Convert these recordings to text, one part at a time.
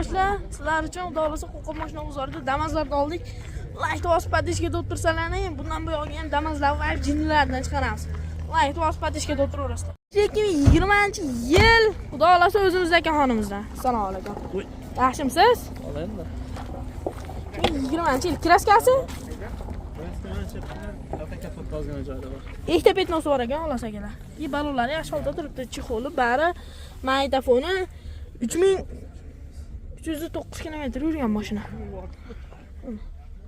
Mashina sizlar uchun xudo xolasa qo'qon mashina bozorida Damazlarni oldik. Like bosib patishga o'tirsalarni, bundan buyon ham Damazlar va jinnilardan chiqaramiz. Like bosib patishga o'tiraverasizlar. 2020-yil xudo xolasa o'zimizdagi xonimizdan. Assalomu alaykum. Yaxshimisiz? Olaymi? 2020-yil kraskasi? Ikkita petnosi bor ekan, xolasa akalar. Balonlari yaxshi holda turibdi, chexoli, bari, magnitofoni 3309 km yurgan mashina.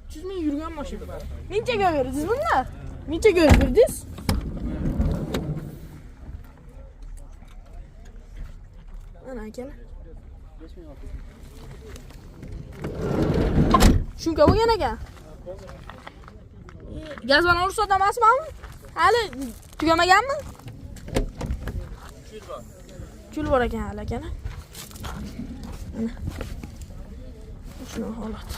300 ming yurgan mashina. Nechaga berdingiz bunlar? Nechaga berdingiz? Ana akalar. Shunga bo'lgan ekan. Gaz bilan ursa emasmi? Hali tugamaganmi? Chul bor ekan hali akalar. Mana. Shuna holat.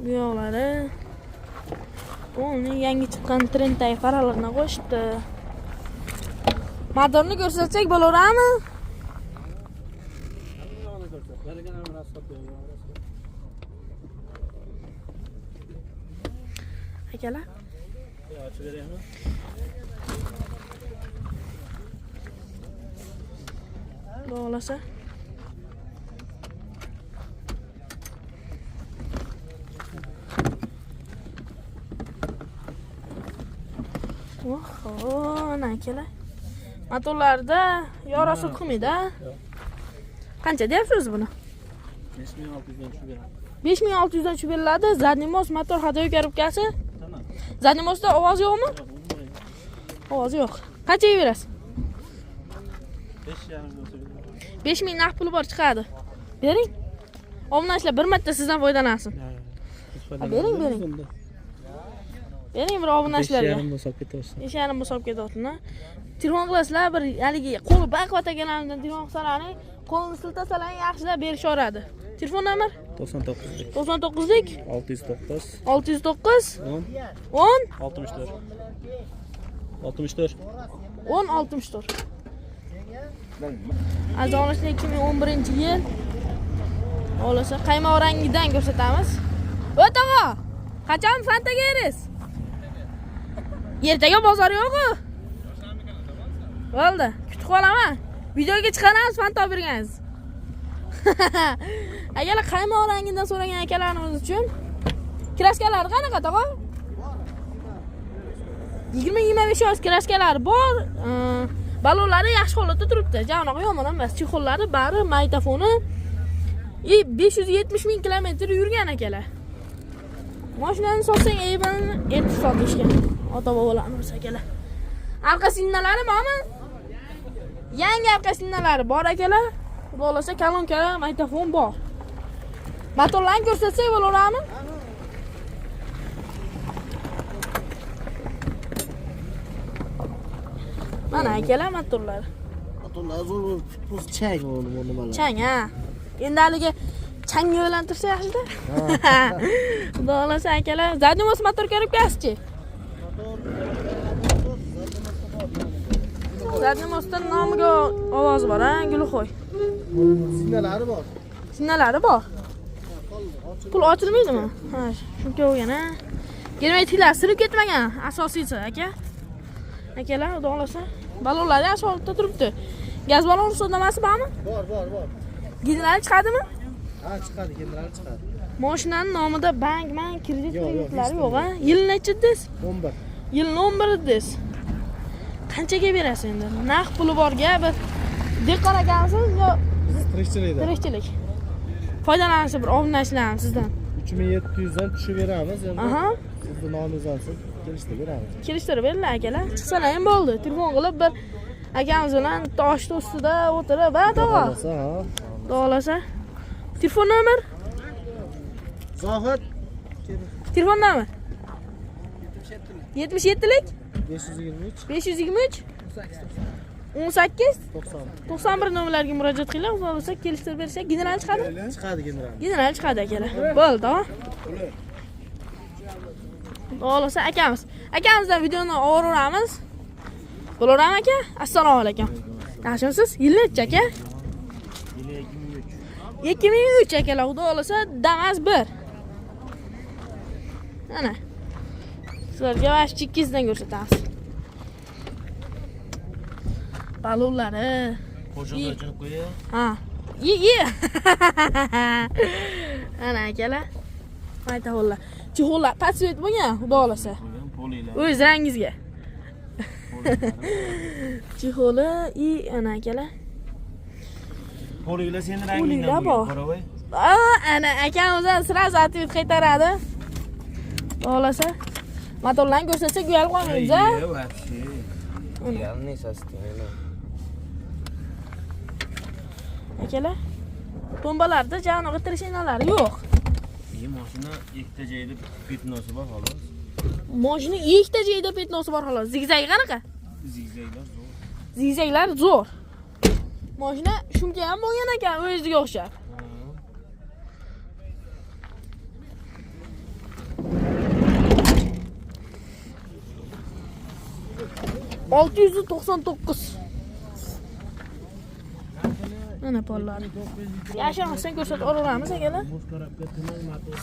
Bu yo'lari uni yangi chiqqan trenddagi farlarni qo'shibdi. Motorni ko'rsatsak bo'laverami? Akalar. Ochib beraymi? Bo'lasa. Oho, akalar. Motorlarda yorasi qilmaydi. Qancha deyapsiz buni? 5600 dan tushib beradi. 5600 dan tushib beriladi. Zadniy most motor hadoyi korobkasi. Zadniy mostda ovoz yo'qmi? Ovoz yo'q. Qanchaga berasiz? 5000 naqd puli bor chiqadi. Bering. Obunachilar bir marta sizdan foydalansin. Bering. Bering bir obunachilarga. 5,5 bo'lib ketaversin. 5,5 bo'lib ketyapti. Telefon qilasizlar, bir haligi qo'li baqvat ekanlardan telefon qilsalaring, qo'lni siltasalar yaxshilab berishaveradi. Telefon nomer 99lik 99lik 609 609 10 64 64 10 64. Azonishli 2011-yil. Olasa qaymoq rangidan ko'rsatamiz. O'tog'a, qachon Fantaga eriz? Ertaga bozor yo'q-ku. Bo'ldi, kutib qolaman. Videoga chiqaramiz Fanta olib bergansiz. Akalar qaymoq rangidan so'ragan akalarimiz uchun kraskalari qanaqa tog'a? 20-25 yosh kraskalari bor. Balonlari yaxshi holatda turibdi. Janoq yomon emas. Chexollari bari, magnitofoni 570 ming kilometr yurgan akalar. Mashinani sotsang aybini ertib sotishgan. Ota-bobolarimiz akalar. Arqa signallari bormi? Yangi arqa signallari bor akalar. Xudo xolasa kolonka, magnitofon bor. Motorlarni ko'rsatsak bo'laverami? Mana akalar motorlar. Motorlar zo'r bo'lib, chang nimalar. Chang, ha. Endi haliga changga yo'lantirsa yaxshida. Xudo xolasa akalar, zadniy most motor korobkasi-chi? Zadniy mostdan nomiga ovoz bor, ha, Gulxo'y. Signallari bor. Signallari bor. Pul ochilmaydimi? Ha, shunga bo'lgan, ha. Germetiklar sirib ketmagan, asosiysi, aka. Akalar, xudo xolasa, balonlar yaxshi holatda turibdi. Gaz balon ruxsatnomasi bormi? Bor. Gidrali chiqadimi? Ha, chiqadi, gidrali chiqadi. Mashinaning nomida bank, kredit kreditlari yo'q, ha. Yil nechidsiz? 11. Yil 11idsiz. Qanchaga berasiz endi? Naqd puli borga bir dehqon ekansiz yo tirikchilik? Foydalanishni bir obunachilarimiz sizdan. 3700 dan tushib beramiz endi. Aha. Sizni nomingizni olib kelishtirib beramiz. Kelishtirib beringlar akalar. Chiqsalar ham bo'ldi. Telefon qilib bir akamiz bilan toshni ustida o'tirib, ha, tog'a. Xudo xolasa. Telefon nomer? Zohid. Telefon nomer? 77lik 523 18 90 91 nomerlarga murojaat qilinglar. Xudo xolasa kelishtirib bersak, general chiqadi. Chiqadi general. General chiqadi akalar. Bo'ldi, ha. Xudo xolasa akamizdan videoni olib boramiz. Bo'laverami aka? Assalomu alaykum. Yaxshimisiz? Yili necha aka? Yili 2003. 2003 akalar, xudo xolasa Damas 1. Mana. Sizlarga vash 2 dan ko'rsatamiz. Balonlari. Qo'shimcha ochib qo'yay. Ha. Ye. Ana akalar. Mayta ho'llar. Chixollar patsvet bo'lgan, xudo xolasa. Polilar. O'z rangingizga. Chixoli ana akalar. Polilar seni Polilar rangingdan bor. Qaravoy. Ana akamiz sirasi atib qaytaradi. Xolasa. Motorlarni ko'rsatsak uyalib qolmaymiz, a? Uyalni sastaymi? Akalar. Bombalarda janoga trishinalari yo'q. Mashina ikkita joyda petnosi bor xolos. Mashina ikkita joyda petnosi bor xolos. Zigzag qanaqa? Zigzaglar zo'r. Zigzaglar zo'r. Mashina shunga ham bo'lgan ekan, o'ziga o'xshab. $699. Mana pollar. Yashamasdan ko'rsatib olaveramiz akalar.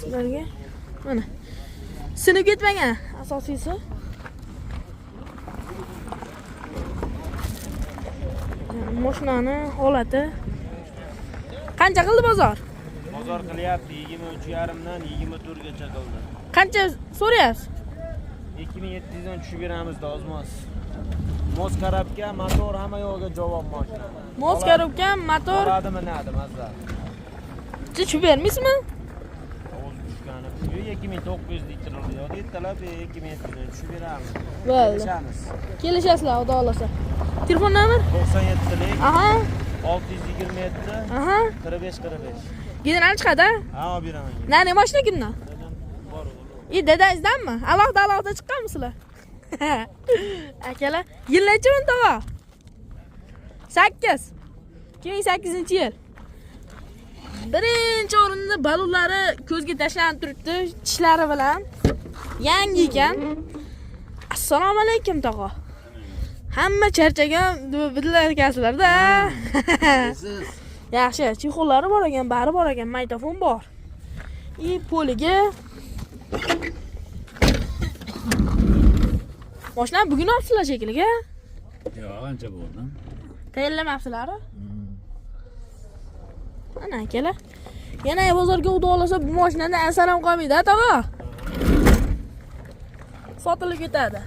Sizlarga. Mana. Sinib ketmagan asosiysi. Mashinani holati. Qancha qildi bozor? Bozor qilyapti 23.5 dan 24 gacha qildi. Qancha so'rayapsiz? 2700 dan tushib beramiz dozmos. Mos karabka, motor hamma yo'lga javob mashina. Mos karobka, motor. Oladimi, nada, mazza. Tushib bermaysizmi? O'z tushgani. 2900 litr oluyor. Ertalab 2700 dan tushib beramiz. Bo'ldi. Kelishamiz. Kelishasizlar, xudo xolasa. Telefon nomer? 97lik Aha. 627 Aha. 45. General chiqadi? Ha, olib beraman. Nani mashina kimdan? Bor. Dadangizdanmi? Alohida chiqqanmisizlar? Akalar, yil necha bunta bor? 8. 2008-yil. Birinchi o'rinda balonlari ko'zga tashlanib turibdi, tishlari bilan. Yangi ekan. Assalomu alaykum tog'a. Hamma charchagan bidilar ekansizlar-da. Yaxshi, chixollari bor ekan, bari bor ekan, magnitofon bor. Poliga. Mashina bugun olibsizlar shekilli, a? Yo'q, ancha bo'ldi. Tayyorlamabsizlar? Mana akalar. Yana bozorga xudo xolasa bu mashinadan asaram qolmaydi, tog'a. Sotilib ketadi.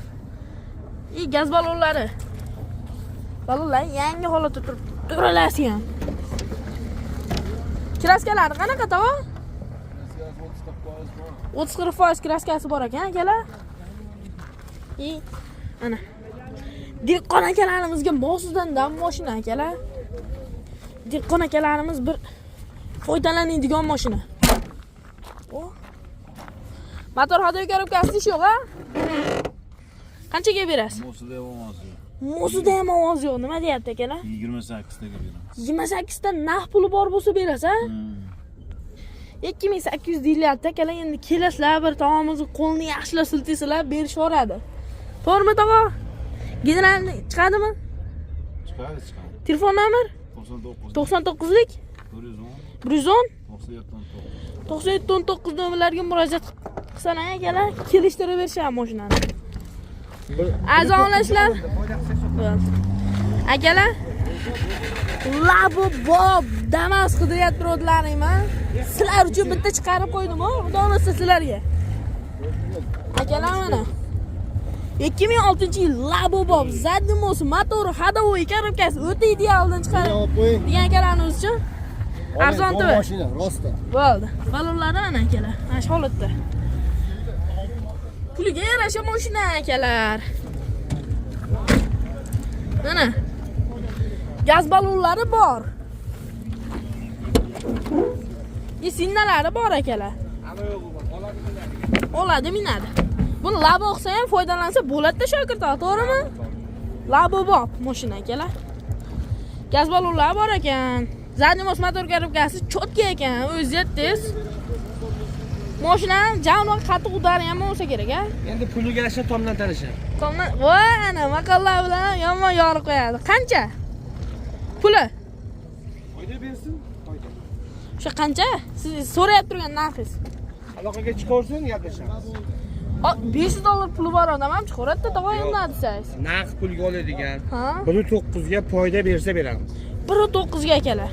Gaz balonlari. Balonlar yangi holatda turibdi. To'g'rilasi ham. Kraskalari qanaqa tog'a? 30-40% kraskasi bor ekan, akalar. Ana. Dehqon akalarimizga mo'sudan dam mashina akalar. Dehqon akalarimiz bir foydalanadigan mashina. Motor hadoy korobkasi ish yo'q, a? Qanchaga berasiz? Mo'sida ham ovoz yo'q. Mo'sida ham ovoz yo'q. Nima deyapti akalar? 28 taga beramiz. 28 ta naq puli bor bo'lsa berasiz, a? 2800 deyilyapti akalar. Endi kelasizlar, bir taomingizni qo'lni yaxshilab siltaysizlar, berishvoradi. To'g'rimi tog'a? General chiqadimi? Chiqadi. Telefon nomer? 99lik 110 9719 nomerlarga murojaat qilsanglar akalar, kelishtirib berishadi mashinani. Arzonlashlar. Akalar, Labo Bob Damas qidiryapti birodarlarim-a. Sizlar uchun bitta chiqarib qo'ydim-ku, xudo xolasa sizlarga. Akalar mana 2006-yil Labo Bob Zadimos motori hadovoy korobkasi o'ta idealdan chiqarib degan akalarimiz uchun arzon to'y. Mashina rosta. Bo'ldi. Balonlari mana akalar. Mana shu holatda. Puliga yarasha mashina akalar. Mana. Gaz balonlari bor. Sinnalari bor akalar. Oladi, minadi. Buni labo olsa ham foydalansa bo'ladi-da Shokir tog'a, to'g'rimi? Labo Bob mashina akalar. Gaz balonlari bor ekan. Zadimos motor korobkasi cho'tka ekan, o'zi yetdingiz. Mashina javno qattiq udari ham bo'lsa kerak, a? Endi puliga yarasha tomdan tarishi. Tomdan, voy ana maqallar bilan yomon yorib qo'yadi. Qancha? bersin. O'sha qancha? Siz so'rayib turgan narxingiz. Aloqaga chiqarsin, gaplashamiz. $500 puli bor odam ham chiqaradida, tog'a endi desangiz. Naqd pulga oladigan. Ha? 1.9 ga foyda bersa beramiz. 1.9 ga akalar.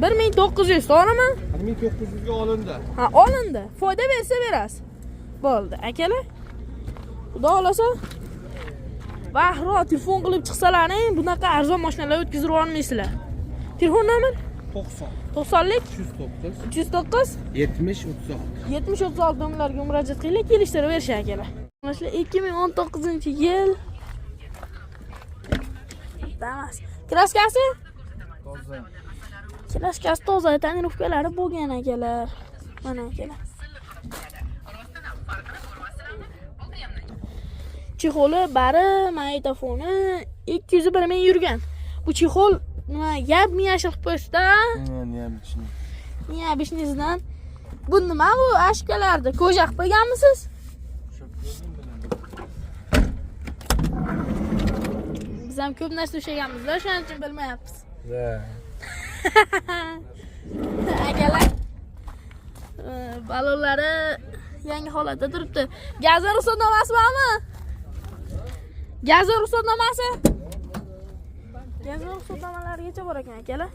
1900, to'g'rimi? 1900 ga olindi. Ha, olindi. Foyda bersa berasiz. Bo'ldi, akalar. Xudo xolasa Bahro telefon qilib chiqsalaring, bunaqa arzon mashinalar o'tkazib olmaysizlar. Telefon nomer 90lik 309 70 36. 7036 nomerlarga murojaat qilinglar, kelishtirib berishar akalar. Mana shu 2019-yil Damas. Kraskasi? Toza. Kraskasi toza, tonirovkalari bo'lgan akalar. Mana akalar. Chexoli, bari, magnitofoni 201 ming yurgan. Bu chexol nima, yab mi yashil qilib qo'yishda? Nima bishnizdan? Bu nima bu ashkalarda? Ko'ja qilib qo'yganmisiz? Biz ham ko'p narsa ushlaganmiz-da, shuning uchun bilmayapmiz. Akalar, balonlari yangi holatda turibdi. Gazlar ruxsatnomasi bormi? Gazlar ruxsatnomasi? Gazlar ruxsatnomalarigacha bor ekan akalar.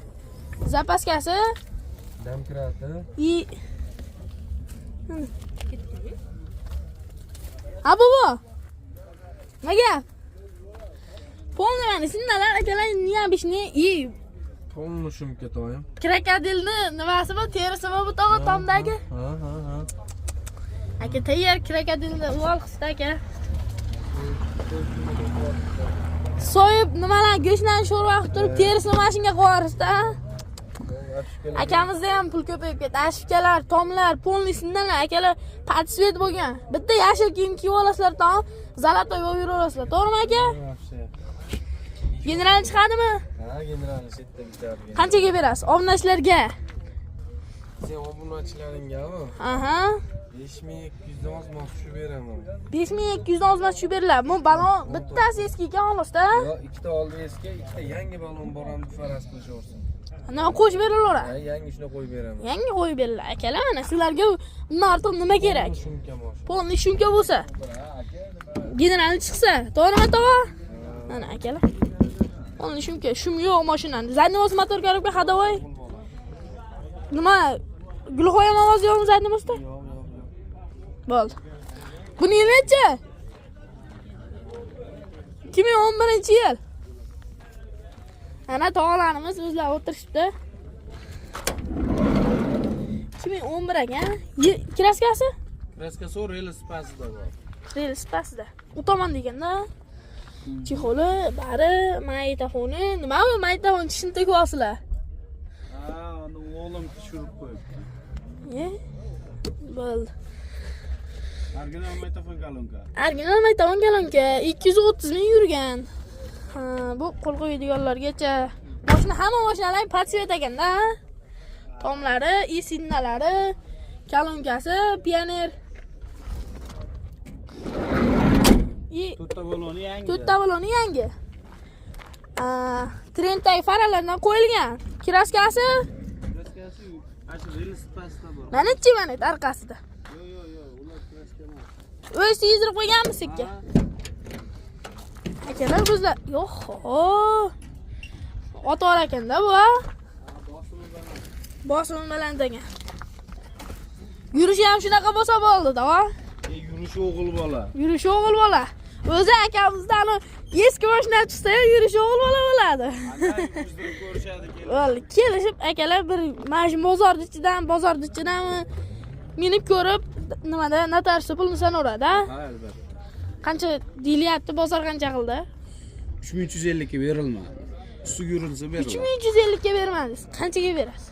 Zapaskasi? Damkrati. Ha bu. Nega? Polni sinnalar akalar, niya bishni Polni shumka to'yim. Krokodilni nimasi bu? Terisi bu tog'a tomdagi. Ha. Aka tayyor krokodilni uvol qisda aka. So'yib nimalar go'shtdan sho'rva qilib turib, terisini mashinga qo'yarsiz-da. Akamizda ham pul ko'payib ketdi. Ashkalar, tomlar, polnisidan akalar partisvet bo'lgan. Bitta yashil kiyim kiyib olasizlar, tom, zalotoy bo'lib yuraverasizlar. To'g'rimi aka? General chiqadimi? Ha, generalni chetda bitargan. Qanchaga berasiz? Obunachilarga. Sen obunachilaringami? Aha. 5200 dan ozmoq tushib beraman. 5200 dan ozmoq tushib beriladi. Bu balon bittasi eski ekan xolos-da. Yo, ikkita oldi eski, ikkita yangi balon bor ham faraz qilishaversin. Nima qo'shib berilaveradi? Ha, yangi shuni qo'yib beraman. Yangi qo'yib beriladi akalar. Mana sizlarga bundan ortiq nima kerak? Shumka bor. Polni shunka bo'lsa. Generalni chiqsa, to'g'rimi tog'a? Mana akalar. Polni shunka, shum yo'q mashinani. Zadnimoz motor ko'ribga hadavoy. Nima? Gulxo'ya ovoz yo'qmi zadnimozda? Yo'q. Bo'ldi. Buni necha? 2011-yil. Ana tog'alarimiz o'zlari o'tirishibdi. 2011 ekan. Kraskasi? Kraskasi relis pastida bor. Relis pastida. U tomon deganda. Chexoli, bari, magnitofoni, nima bu magnitofon tishini to'kyapsizlar? Ha, uni o'g'lim tushirib qo'yibdi. Bo'ldi. Original magnitofon galonka. Original magnitofon galonka 230 ming yurgan. Ha, bu qo'l qo'yadiganlargacha. Mashina hamma mashinalar patsvet ekanda. Tomlari, isinnalari, kalonkasi, Pioneer. To'rtta baloni yangi. To'rtta baloni yangi. Trendagi farlardan qo'yilgan. Kraskasi? Kraskasi acha relis pastda bor. Mana-chi mana orqasida. Yo'q, ular kraska emas. O'zi yezdirib qo'yganmisiz aka? Akalar bizlar. Yo'q. Otor ekanda bu. Bosim bilan degan. Yurishi ham shunaqa bo'lsa bo'ldi, da. Yurishi o'g'il bola. Yurishi o'g'il bola. O'zi akamizdan eski mashina chiqsa, yurishi o'g'il bola bo'ladi. O'zdirib ko'rishadi keyin. Bo'ldi, kelishib akalar bir mashina bozorning ichidan minib ko'rib, nimada notariusda pulni sanaveradi, ha? Ha, albatta. Qancha deyilyapti, bozor qancha qildi? 3350 ga berilmadi. Ustiga yurilsa beriladi. 3350 ga bermadingiz. Qanchaga berasiz?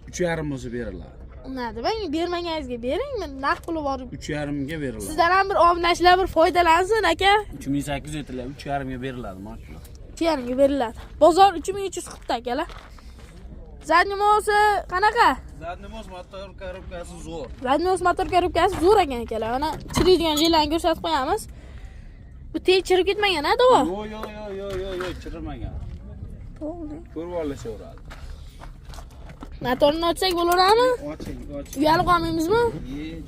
3,5 bo'lsa beriladi. Unadi, men bermagangizga bering, men naqd puli bor. 3,5 ga beriladi. Sizdan ham bir obunachilar bir foydalansin, aka. 3800 etiladi, 3,5 ga beriladi mashina. 3,5 ga beriladi. Bozor 3300 qildi, akalar. Zadnimosi qanaqa? Zadnimoz motor korobkasi zo'r. Zadnimoz motor korobkasi zo'r ekan, akalar. Mana chiriydigan joylarni ko'rsatib qo'yamiz. Bu chirib ketmagan, ha, to'g'ri? Yo'q, chirilmagan. Bo'ldi. Ko'rib olishaveradi. Motorni ochsak bo'laveradimi? Oching. Uyalib qolmaymizmi?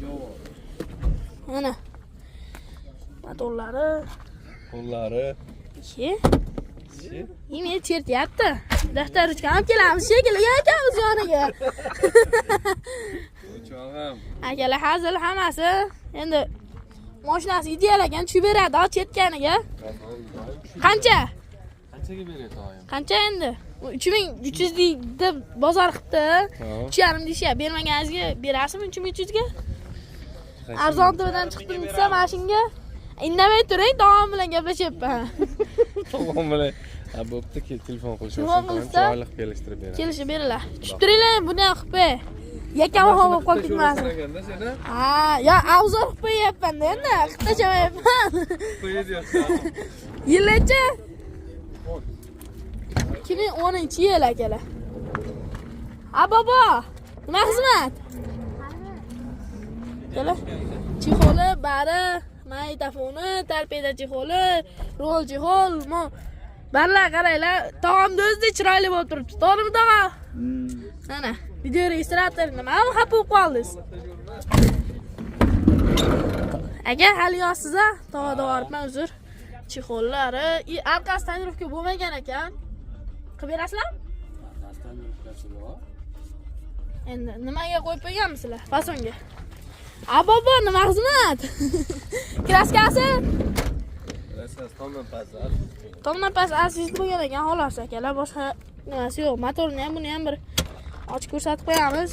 Javob. Mana. Motorlari. Qo'llari. Ki. Meni chertyapti. Daftar ruchka olib kelamiz shekilli akamiz yoniga. O'chog'im. Akalar hazil hammasi. Endi mashinasi ideal ekan, tushib beradi chetganiga. Qancha? Qanchaga beradi oyim? Qancha endi? 3300 deb bozor qilibdi. 3,5 deyishyapti. Bermaganingizga berasizmi 3300 ga? Arzon to'dan chiqib turibsa mashinga. Indamay turing, davom bilan gaplashyapman. To'g'on bilan. Ha, bo'pti, telefon Telefon qilishim. qilsa, Chiroyli kelishtirib beradi. kelishib beringlar. Tushib turinglar, buni qilib qo'y. Yakama bo'lib qoldik mana. Qaraganda seni Ha, yo avzor qilib qo'yapman-da endi, qiltachamayapman. qo'yadi. Yillarcha 2010-yil akalar. Ha bobo, nima xizmat? Akalar, chexoli, bari, magnitofoni, torpeda chexoli, rol chexol, barlar qaranglar, taomni o'zida chiroyli bo'lib turibdi. To'g'rimi, tog'a? Mana, video registrator nima xafa bo'lib qoldingiz? Agar hali yo'qsiz-a, tog'ada boribman, uzr. Chexollari, orqasi tonirovka bo'lmagan ekan. Qilib berasizlar? Endi nimaga qo'yib qo'yganmisizlar? Fasonga. A bobo, nima xizmat? Kraskasi? Rasas tomdan past. Tomdan past asist bo'lgan ekan, xolos akalar, boshqa nimasi yo'q. Motorni ham, buni ham bir ochib ko'rsatib qo'yamiz.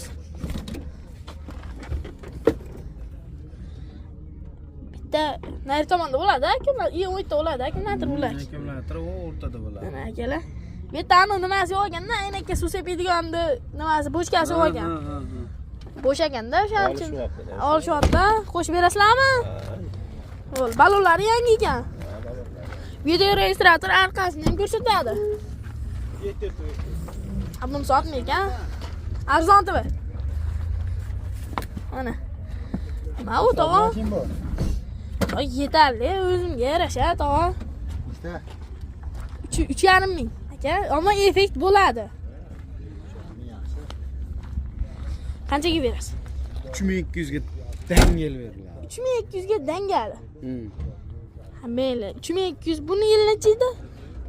Bitta nari tomonda bo'ladi, kimlar? U yerda bo'ladi, kimlardir bo'ladi. Akkumulyator o'rtada bo'ladi. Mana akalar. Bu yerda anu nimasi yo'q ekanda, aynakka suv sepadiganni nimasi bochkasi yo'q ekan. Bo'sh ekanda, o'shaning uchun olishyapti. Qo'shib berasizlarmi? Bo'l, balonlari yangi ekan. Video registrator orqasini ham ko'rsatadi. Abdum sotmi ekan. Arzon tib. Mana. Mana u tog'a. Oy, yetarli, o'zimga yarasha tog'a. 3,5 ming. Aka, ammo effekt bo'ladi. Qanchaga berasiz? 3200 ga dangal beriladi. 3200 ga dangal. Ha, mayli. 3200 buni yil nechida?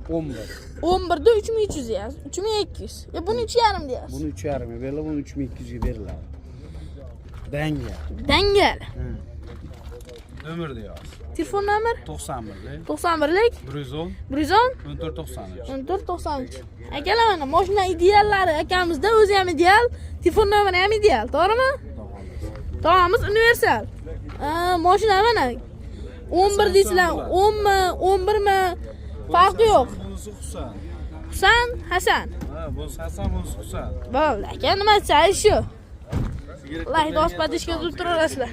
11. 11 da 3300 ya. 3200. Ya buni 3,5 deyapsiz. Buni 3,5 ga beriladi, buni 3200 ga beriladi. Dangal. Dangal. Nomer deyapsiz. Telefon nomer 91 91lik 110 110 1493. 1493. Akalar mana mashina ideallari akamizda o'zi ham ideal, telefon nomeri ham ideal, to'g'rimi? Tog'amiz universal. Mashina mana 11 deysizlar, 10 mi, 11 mi? Farqi yo'q. Bunisi Husan. Husan, Hasan. Ha, bunisi Hasan, bunisi Husan. Bo'ldi, aka nima deysiz shu? Alloh do'st padishga turib turasizlar.